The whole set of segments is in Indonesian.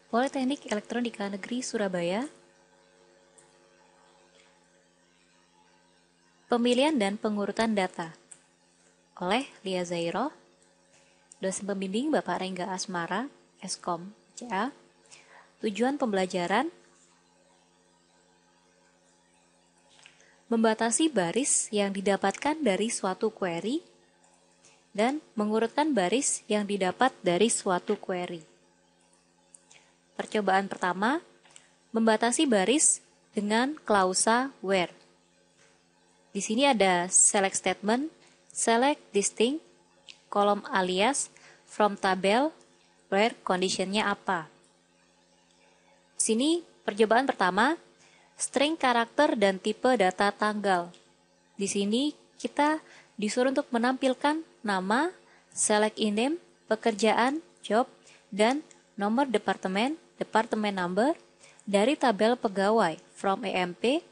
Politeknik Elektronika Negeri Surabaya. Pemilihan dan pengurutan data oleh Lia Zairo, dosen pembimbing Bapak Rengga Asmara, Eskom CA. Tujuan pembelajaran: membatasi baris yang didapatkan dari suatu query dan mengurutkan baris yang didapat dari suatu query. Percobaan pertama, membatasi baris dengan klausa where. Di sini ada select statement, select distinct, kolom alias, from tabel, where conditionnya apa. Di sini percobaan pertama, string karakter dan tipe data tanggal. Di sini kita disuruh untuk menampilkan nama, select in-name, pekerjaan, job, dan nomor departemen, department number dari tabel pegawai from EMP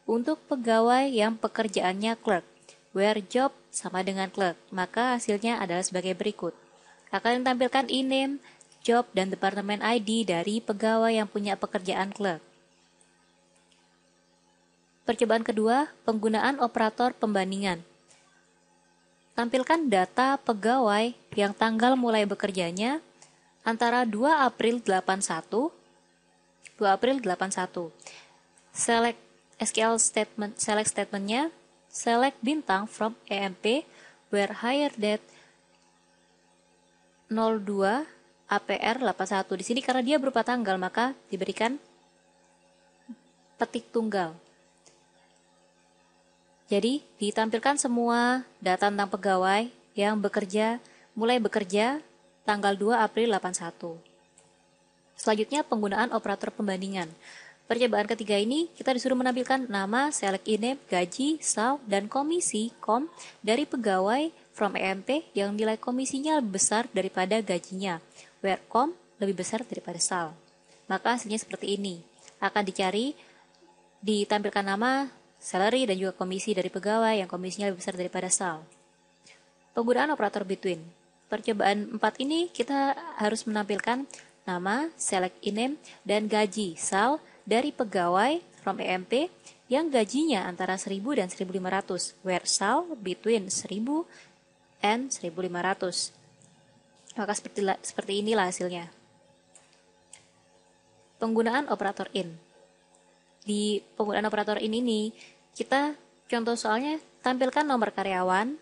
untuk pegawai yang pekerjaannya clerk, where job sama dengan clerk, maka hasilnya adalah sebagai berikut. Akan ditampilkan in-name, job, dan departemen ID dari pegawai yang punya pekerjaan clerk. Percobaan kedua, penggunaan operator pembandingan. Tampilkan data pegawai yang tanggal mulai bekerjanya antara 2 April 81, select SQL statement, select statementnya, select bintang from EMP where hire date 02 APR 81. Di sini karena dia berupa tanggal maka diberikan petik tunggal. Jadi ditampilkan semua data tentang pegawai yang mulai bekerja tanggal 2 April 81. Selanjutnya penggunaan operator pembandingan. Percobaan ketiga ini kita disuruh menampilkan nama, select in-name, gaji, sal, dan komisi kom dari pegawai from EMP yang nilai komisinya lebih besar daripada gajinya, where kom lebih besar daripada sal. Maka hasilnya seperti ini. Akan ditampilkan nama, salary, dan juga komisi dari pegawai yang komisinya lebih besar daripada sal. Penggunaan operator between. Percobaan 4 ini kita harus menampilkan nama, select in-name, dan gaji, sal, dari pegawai from EMP yang gajinya antara 1.000 dan 1.500, where sal between 1.000 and 1.500. Maka seperti inilah hasilnya. Penggunaan operator in. Di penggunaan operator in ini, kita contoh soalnya tampilkan nomor karyawan,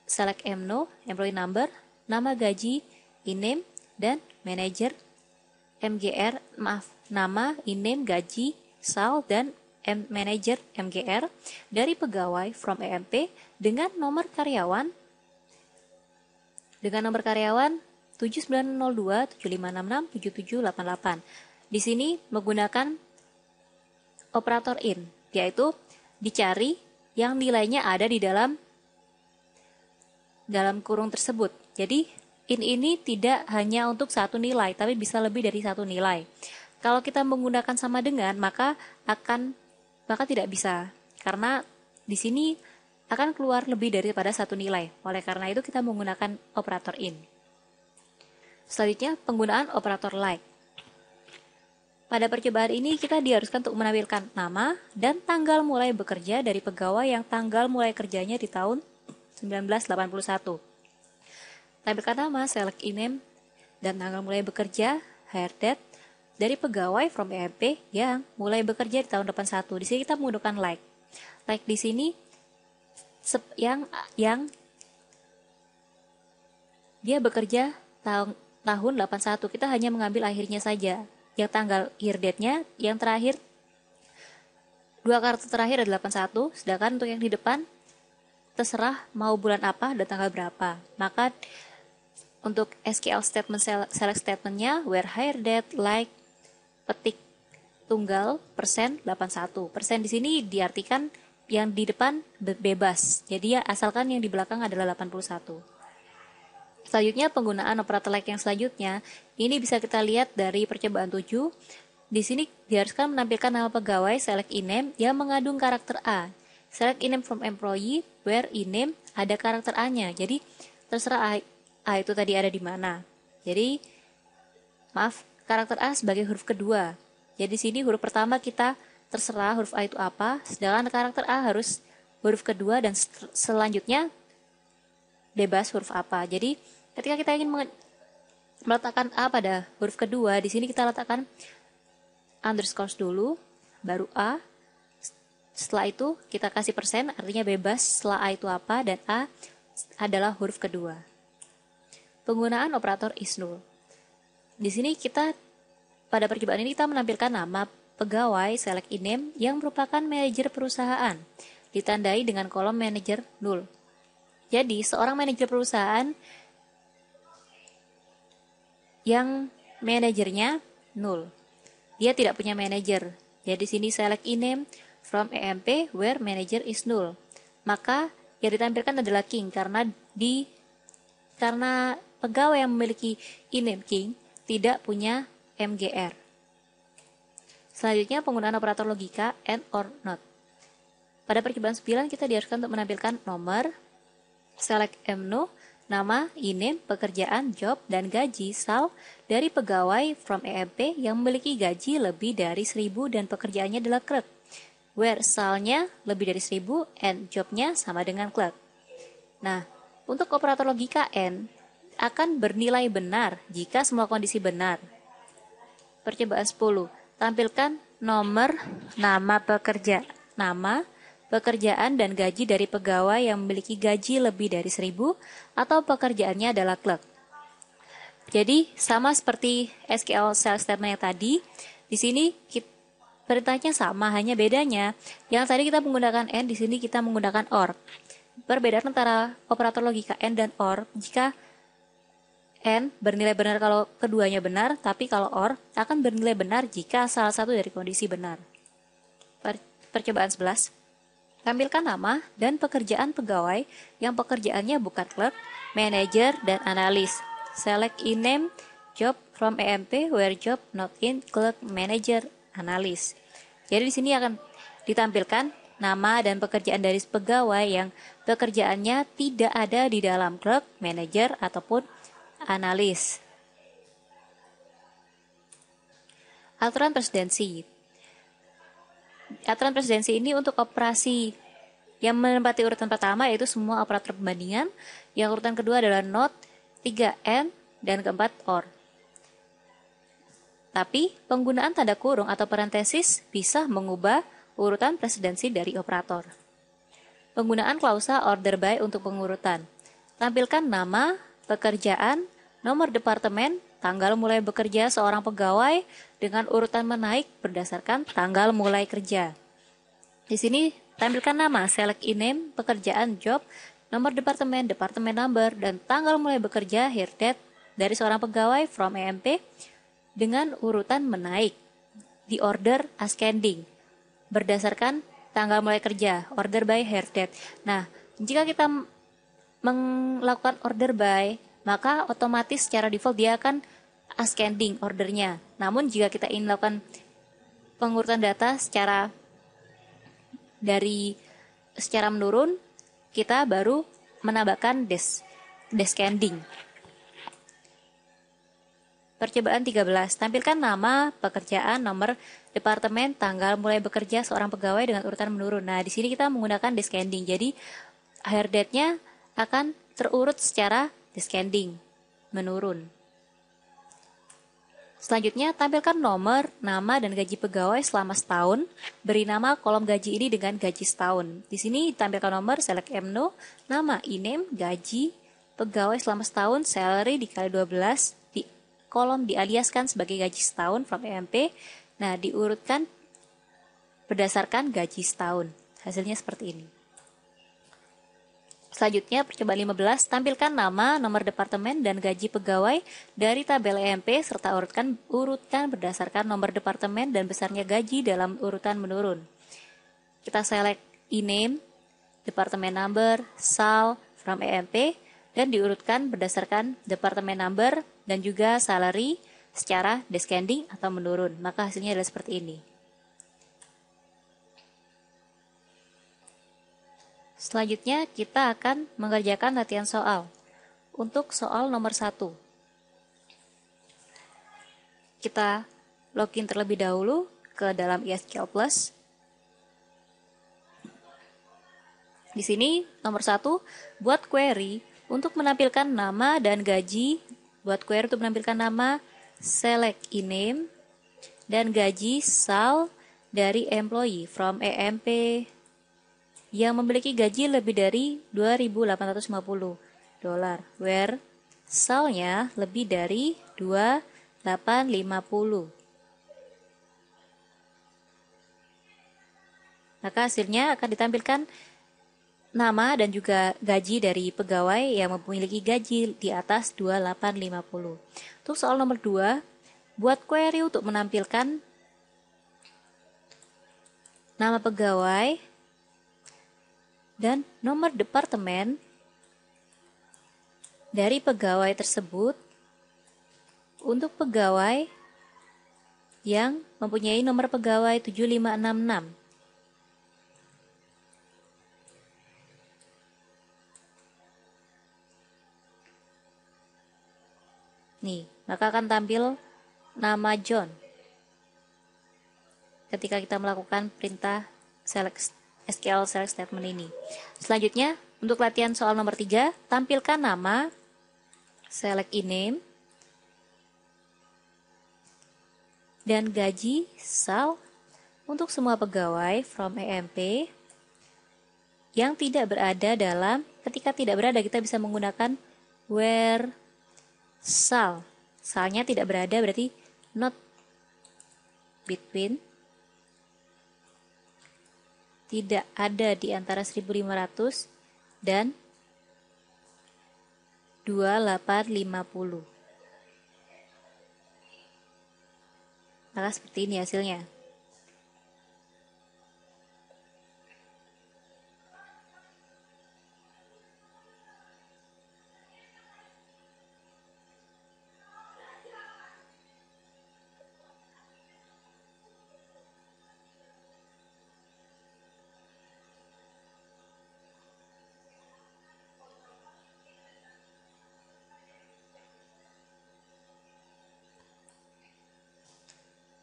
select MNO, employee number, nama gaji, in-name, dan manager, MGR, nama, in-name, gaji, sal, dan manager MGR dari pegawai from EMP dengan nomor karyawan 7902 7566 7788. Di sini menggunakan operator in, yaitu dicari yang nilainya ada di dalam kurung tersebut. Jadi in ini tidak hanya untuk satu nilai, tapi bisa lebih dari satu nilai. Kalau kita menggunakan sama dengan, maka tidak bisa, karena di sini akan keluar lebih daripada satu nilai. Oleh karena itu kita menggunakan operator in. Selanjutnya penggunaan operator like. Pada percobaan ini kita diharuskan untuk menampilkan nama dan tanggal mulai bekerja dari pegawai yang tanggal mulai kerjanya di tahun 1981. Tampilkan nama, select in-name, dan tanggal mulai bekerja, hire date, dari pegawai from EMP yang mulai bekerja di tahun 81. Di sini kita menggunakan like. Like di sini yang dia bekerja tahun 81. Kita hanya mengambil akhirnya saja. Yang tanggal hire date-nya yang terakhir, 2 karakter terakhir adalah 81, sedangkan untuk yang di depan terserah mau bulan apa dan tanggal berapa. Maka untuk SQL statement select statementnya where hire date like petik tunggal persen 81. Persen di sini diartikan yang di depan bebas. Jadi ya asalkan yang di belakang adalah 81. Selanjutnya penggunaan operator like yang selanjutnya ini bisa kita lihat dari percobaan 7. Di sini diharuskan menampilkan nama pegawai select in-name yang mengandung karakter A. Select in-name from employee where in-name ada karakter A-nya. Jadi terserah A itu tadi ada di mana. Jadi karakter A sebagai huruf kedua. Jadi di sini huruf pertama kita terserah huruf A itu apa, sedangkan karakter A harus huruf kedua dan selanjutnya bebas huruf apa. Jadi ketika kita ingin meletakkan A pada huruf kedua, di sini kita letakkan underscore dulu, baru A. Setelah itu kita kasih persen, artinya bebas setelah A itu apa, dan A adalah huruf kedua. Penggunaan operator is null. Di sini kita pada percobaan ini kita menampilkan nama pegawai select in name yang merupakan manajer perusahaan, ditandai dengan kolom manajer null. Jadi seorang manajer perusahaan yang manajernya null, dia tidak punya manajer. Jadi sini select in name from EMP where manager is null. Maka yang ditampilkan adalah king karena pegawai yang memiliki in name king tidak punya MGR. Selanjutnya penggunaan operator logika and or not. Pada percobaan 9 kita diharuskan untuk menampilkan nomor, select mno, nama, in name, pekerjaan, job, dan gaji sal dari pegawai from EMP yang memiliki gaji lebih dari 1000 dan pekerjaannya adalah clerk, where salnya lebih dari 1000 and jobnya sama dengan clerk. Nah, untuk operator logika and akan bernilai benar jika semua kondisi benar. Percobaan 10. Tampilkan nomor, nama pekerjaan dan gaji dari pegawai yang memiliki gaji lebih dari 1000 atau pekerjaannya adalah clerk. Jadi sama seperti SQL sales statement yang tadi, di sini perintahnya sama, hanya bedanya yang tadi kita menggunakan and, di sini kita menggunakan or. Perbedaan antara operator logika and dan or, jika and bernilai benar kalau keduanya benar, tapi kalau or akan bernilai benar jika salah satu dari kondisi benar. Percobaan 11. Tampilkan nama dan pekerjaan pegawai yang pekerjaannya bukan clerk, manager, dan analis. Select in name, job from EMP where job not in clerk, manager, analis. Jadi di sini akan ditampilkan nama dan pekerjaan dari pegawai yang pekerjaannya tidak ada di dalam clerk, manager, ataupun analis. Aturan presidensi. Aturan presidensi ini untuk operasi yang menempati urutan pertama yaitu semua operator pembandingan, yang urutan kedua adalah not, 3 and, dan keempat or. Tapi penggunaan tanda kurung atau parentesis bisa mengubah urutan presidensi dari operator. Penggunaan klausa order by untuk pengurutan. Tampilkan nama, pekerjaan, nomor departemen, tanggal mulai bekerja seorang pegawai dengan urutan menaik berdasarkan tanggal mulai kerja. Di sini tampilkan nama, select in name, pekerjaan, job, nomor departemen, departemen number, dan tanggal mulai bekerja, hire date, dari seorang pegawai from EMP dengan urutan menaik, di order ascending, berdasarkan tanggal mulai kerja, order by hire date. Nah, jika kita melakukan order by, maka otomatis secara default dia akan ascending ordernya. Namun jika kita ingin melakukan pengurutan data secara menurun, kita baru menambahkan descending. Percobaan 13. Tampilkan nama, pekerjaan, nomor departemen, tanggal mulai bekerja seorang pegawai dengan urutan menurun. Nah, di sini kita menggunakan descending. Jadi hire date-nya akan terurut secara descending, menurun. Selanjutnya, tampilkan nomor, nama, dan gaji pegawai selama setahun. Beri nama kolom gaji ini dengan gaji setahun. Di sini tampilkan nomor, select mno, nama, in-name, gaji, pegawai selama setahun, salary dikali 12, di kolom dialiaskan sebagai gaji setahun from EMP. Nah, diurutkan berdasarkan gaji setahun. Hasilnya seperti ini. Selanjutnya, percobaan 15, tampilkan nama, nomor departemen, dan gaji pegawai dari tabel EMP serta urutkan berdasarkan nomor departemen dan besarnya gaji dalam urutan menurun. Kita select in-name, departemen number, sal, from EMP, dan diurutkan berdasarkan departemen number dan juga salary secara descending atau menurun. Maka hasilnya adalah seperti ini. Selanjutnya, kita akan mengerjakan latihan soal. Untuk soal nomor 1. kita login terlebih dahulu ke dalam ISQL Plus. Di sini nomor 1, buat query untuk menampilkan nama dan gaji. Buat query untuk menampilkan nama, select INAME, dan gaji sal dari employee from EMP yang memiliki gaji lebih dari $2.850, where salnya lebih dari 2.850. Maka hasilnya akan ditampilkan nama dan juga gaji dari pegawai yang memiliki gaji di atas 2.850. Untuk soal nomor 2, buat query untuk menampilkan nama pegawai dan nomor departemen dari pegawai tersebut untuk pegawai yang mempunyai nomor pegawai 7566. Nih, maka akan tampil nama John ketika kita melakukan perintah SQL select statement ini. Selanjutnya, untuk latihan soal nomor 3, tampilkan nama, select INAME, dan gaji sal untuk semua pegawai from EMP yang tidak berada dalam, ketika tidak berada kita bisa menggunakan where sal. Salnya tidak berada berarti not between, tidak ada di antara 1.500 dan 2.850. Maka seperti ini hasilnya.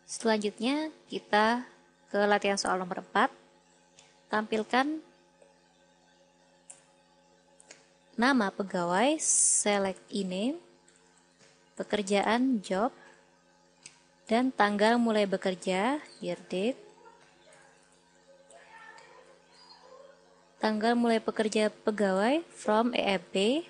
Selanjutnya kita ke latihan soal nomor 4. Tampilkan nama pegawai, select INAME, pekerjaan job, dan tanggal mulai bekerja, year date, tanggal mulai bekerja pegawai from EMP,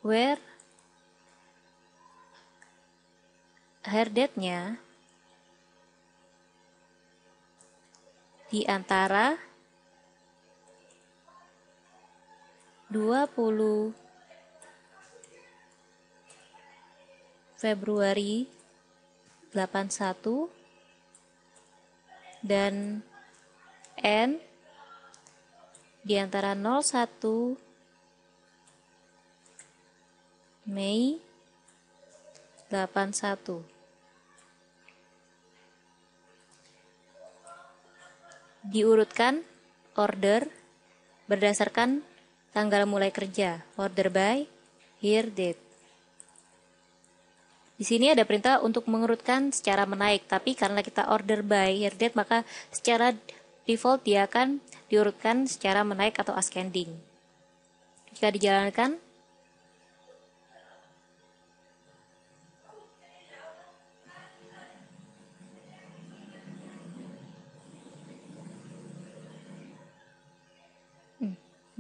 where hire date-nya di antara 20 Februari 81 dan N di antara 01 Mei 81. Diurutkan order berdasarkan tanggal mulai kerja, order by year date. Di sini ada perintah untuk mengurutkan secara menaik, tapi karena kita order by year date maka secara default dia akan diurutkan secara menaik atau ascending. Jika dijalankan,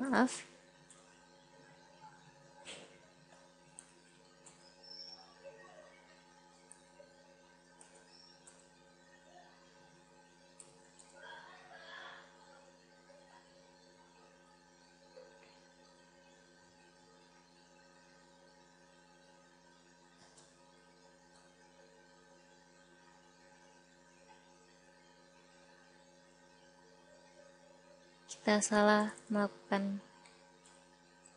maaf. Kita salah melakukan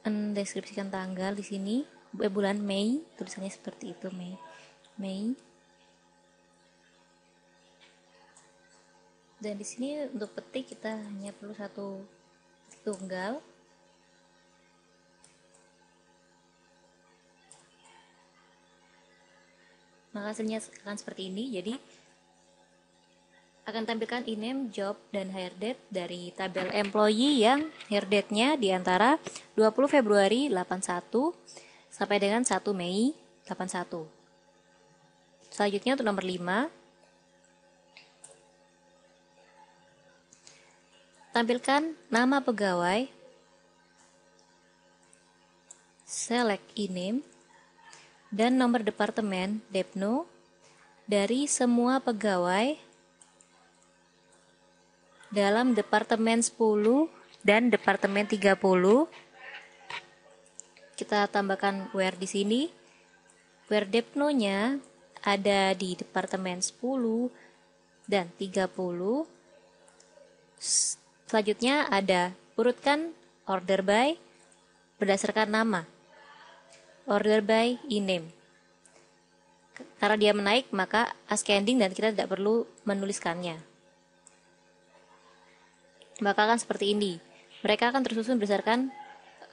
mendeskripsikan tanggal di sini, bulan Mei, tulisannya seperti itu, Mei. Dan di sini untuk petik kita hanya perlu satu tunggal. maka hasilnya akan seperti ini. Jadi akan tampilkan INAME, job, dan hire date dari tabel employee yang hire date-nya di antara 20 Februari 81 sampai dengan 1 Mei 81. Selanjutnya untuk nomor 5, tampilkan nama pegawai, select INAME, dan nomor departemen Depno dari semua pegawai dalam Departemen 10 dan Departemen 30. Kita tambahkan where di sini. Where Depno-nya ada di Departemen 10 dan 30. Selanjutnya ada urutkan order by berdasarkan nama. Order by INAME. Karena dia menaik, maka ascending dan kita tidak perlu menuliskannya. Maka akan seperti ini. Mereka akan tersusun berdasarkan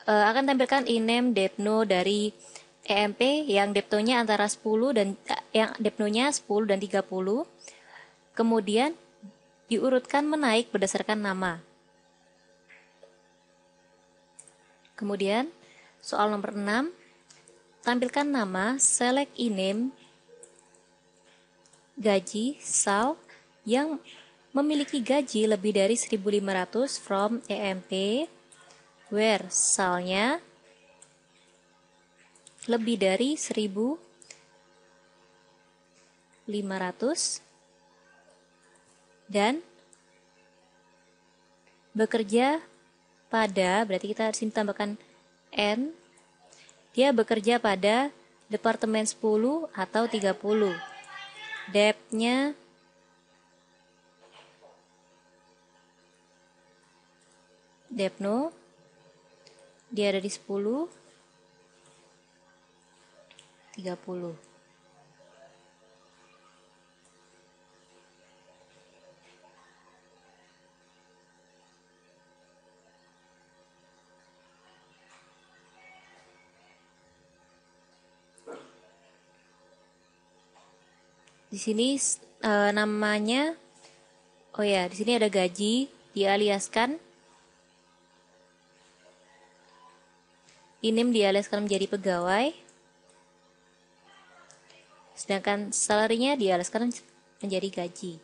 akan tampilkan INAME Depno dari EMP yang Depno-nya antara 10 dan yang Depno-nya 10 dan 30. Kemudian diurutkan menaik berdasarkan nama. Kemudian soal nomor 6, tampilkan nama, select INAME, gaji, SAL yang memiliki gaji lebih dari 1.500 from EMP, where SAL-nya lebih dari 1.500 dan bekerja pada, berarti kita harus tambahkan N, dia bekerja pada Departemen 10 atau 30. Dep-nya Depno, dia ada di 10, 30. Di sini namanya, oh ya, di sini ada gaji, dialiaskan. INAME dialiaskan menjadi pegawai, sedangkan salary-nya dialiaskan menjadi gaji.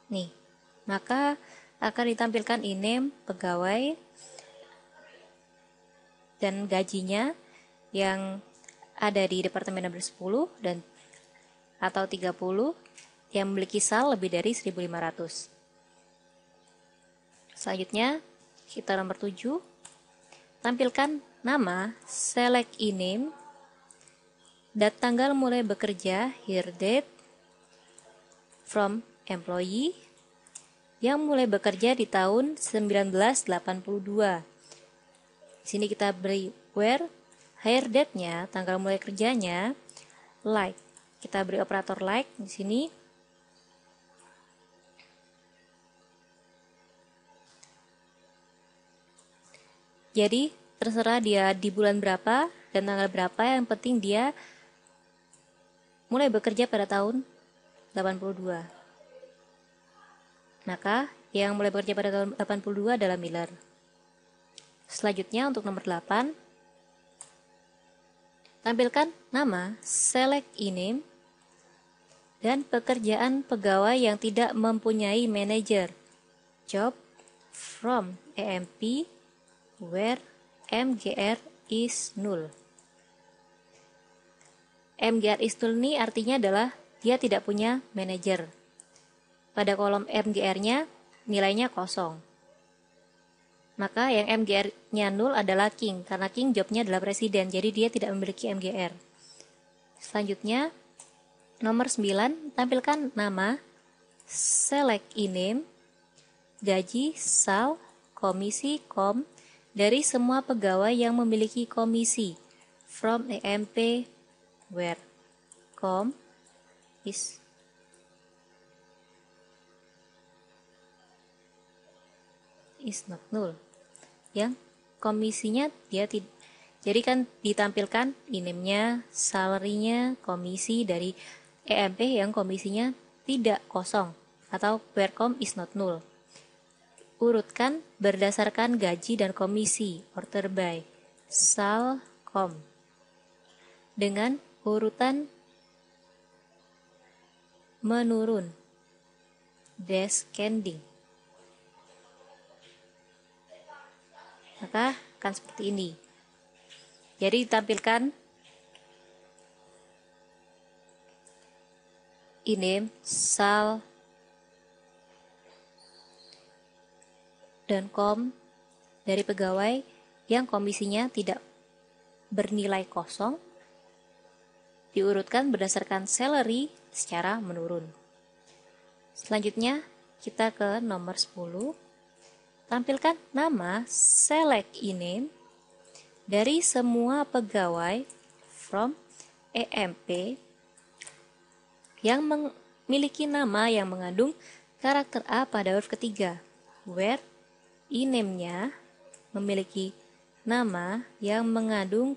Nih, maka akan ditampilkan INAME pegawai dan gajinya yang ada di Departemen nomor 10 dan atau 30 yang memiliki SAL lebih dari 1.500. Selanjutnya, kita nomor 7, tampilkan nama, select INAME, dan tanggal mulai bekerja, hire date, from employee, yang mulai bekerja di tahun 1982. Di sini kita beri where, hire date-nya, tanggal mulai kerjanya, like. Kita beri operator like di sini. Jadi, terserah dia di bulan berapa dan tanggal berapa, yang penting dia mulai bekerja pada tahun 82. Maka, yang mulai bekerja pada tahun 82 adalah Miller. Selanjutnya untuk nomor 8, tampilkan nama, select INAME, dan pekerjaan pegawai yang tidak mempunyai manajer. Job from EMP where MGR is null. MGR is null ini artinya adalah dia tidak punya manajer. Pada kolom MGR-nya nilainya kosong. Maka yang MGR-nya null adalah King, karena King jobnya adalah presiden, jadi dia tidak memiliki MGR. Selanjutnya, nomor 9, tampilkan nama, select INAME, gaji, SAL, komisi, KOM, dari semua pegawai yang memiliki komisi, from EMP, where KOM is is not null. Yang komisinya dia tidak. Jadi kan ditampilkan INIM-nya, salary-nya, komisi dari EMP yang komisinya tidak kosong atau where com is not null. Urutkan berdasarkan gaji dan komisi, order by sal com, dengan urutan menurun, descending. Maka akan seperti ini. Jadi ditampilkan INIM, sal, dan kom dari pegawai yang komisinya tidak bernilai kosong, diurutkan berdasarkan salary secara menurun. Selanjutnya kita ke nomor 10. Tampilkan nama select INIM dari semua pegawai from EMP yang memiliki nama yang mengandung karakter A pada huruf ketiga, where INIM-nya memiliki nama yang mengandung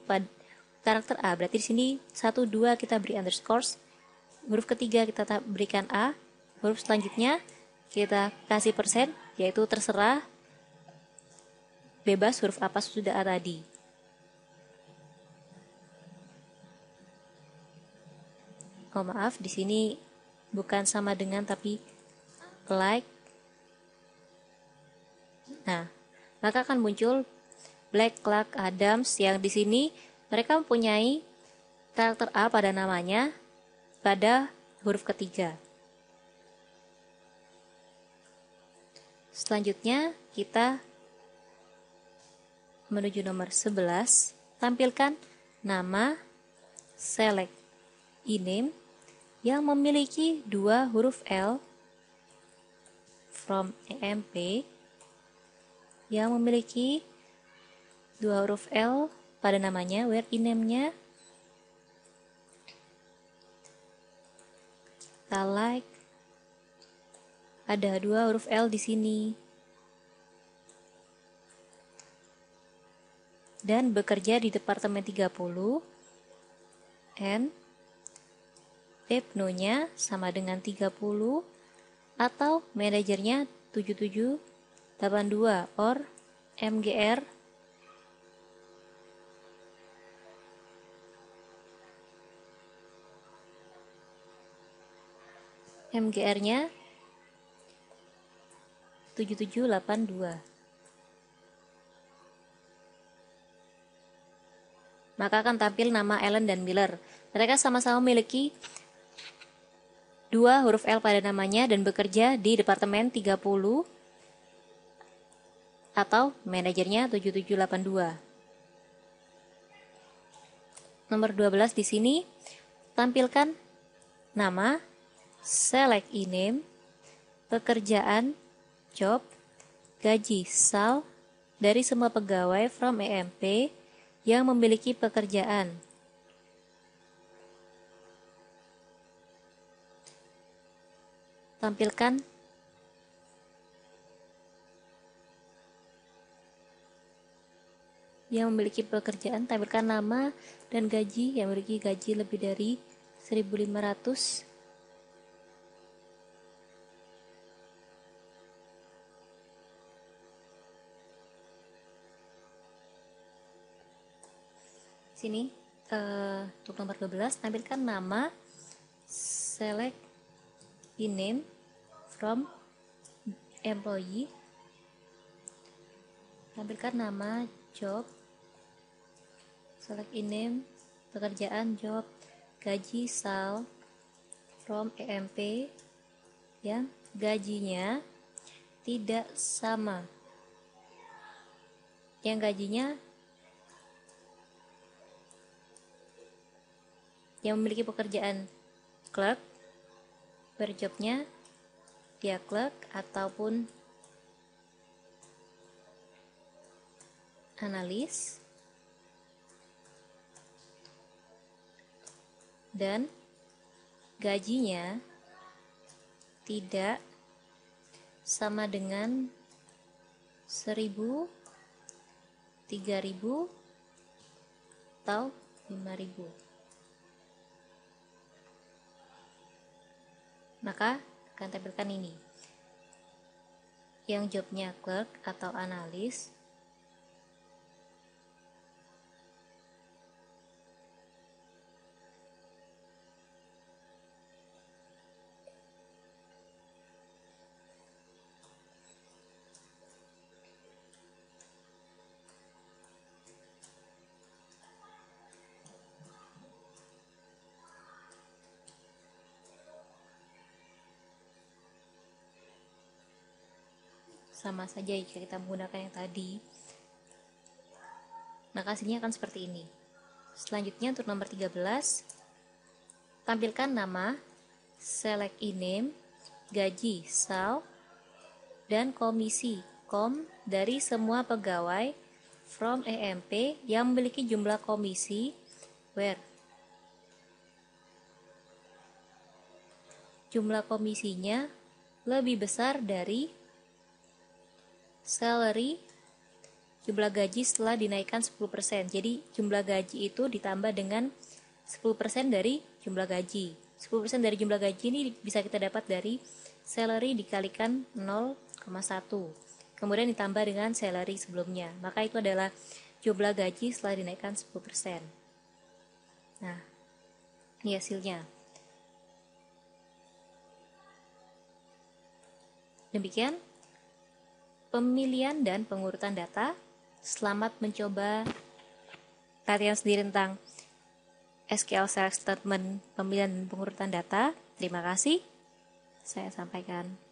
karakter A. Berarti di sini 1, 2 kita beri underscore, huruf ketiga kita berikan A, huruf selanjutnya kita kasih persen, yaitu terserah, bebas huruf apa sudah A tadi. Oh maaf, di sini bukan sama dengan tapi like. Nah, maka akan muncul Black, Clark, Adams yang di sini mereka mempunyai karakter A pada namanya pada huruf ketiga. Selanjutnya kita menuju nomor 11, tampilkan nama select INIM yang memiliki 2 huruf L from EMP yang memiliki 2 huruf L pada namanya, where INIM-nya kita like, ada 2 huruf L di sini dan bekerja di Departemen 30 and Depno-nya sama dengan 30 atau manajernya 7782 or MGR MGR-nya 7782. Maka akan tampil nama Allen dan Miller. Mereka sama-sama memiliki 2 huruf L pada namanya dan bekerja di Departemen 30 atau manajernya 7782. Nomor 12 di sini tampilkan nama, select INIM, pekerjaan, job, gaji, sal dari semua pegawai from EMP yang memiliki pekerjaan. Tampilkan yang memiliki pekerjaan, tampilkan nama dan gaji yang memiliki gaji lebih dari 1.500. Sini untuk nomor 12 tampilkan nama, select INIM from employee, tampilkan nama, job, select INIM, pekerjaan, job, gaji, sal from EMP yang gajinya tidak sama, yang gajinya yang memiliki pekerjaan clerk, berjobnya dia clerk ataupun analis, dan gajinya tidak sama dengan 1000, 3000, atau 5000. Maka akan tampilkan ini. Yang jobnya clerk atau analis, sama saja jika kita menggunakan yang tadi, maka hasilnya akan seperti ini. Selanjutnya untuk nomor 13, tampilkan nama, select e-name, gaji, sal, dan komisi, kom, dari semua pegawai from EMP yang memiliki jumlah komisi, where jumlah komisinya lebih besar dari salary, jumlah gaji setelah dinaikkan 10%. Jadi jumlah gaji itu ditambah dengan 10% dari jumlah gaji. 10% dari jumlah gaji ini bisa kita dapat dari salary dikalikan 0,1. Kemudian ditambah dengan salary sebelumnya. Maka itu adalah jumlah gaji setelah dinaikkan 10%. Nah, ini hasilnya. Demikian pemilihan dan pengurutan data. Selamat mencoba latihan sendiri tentang SQL Select Statement pemilihan dan pengurutan data. Terima kasih. Saya sampaikan.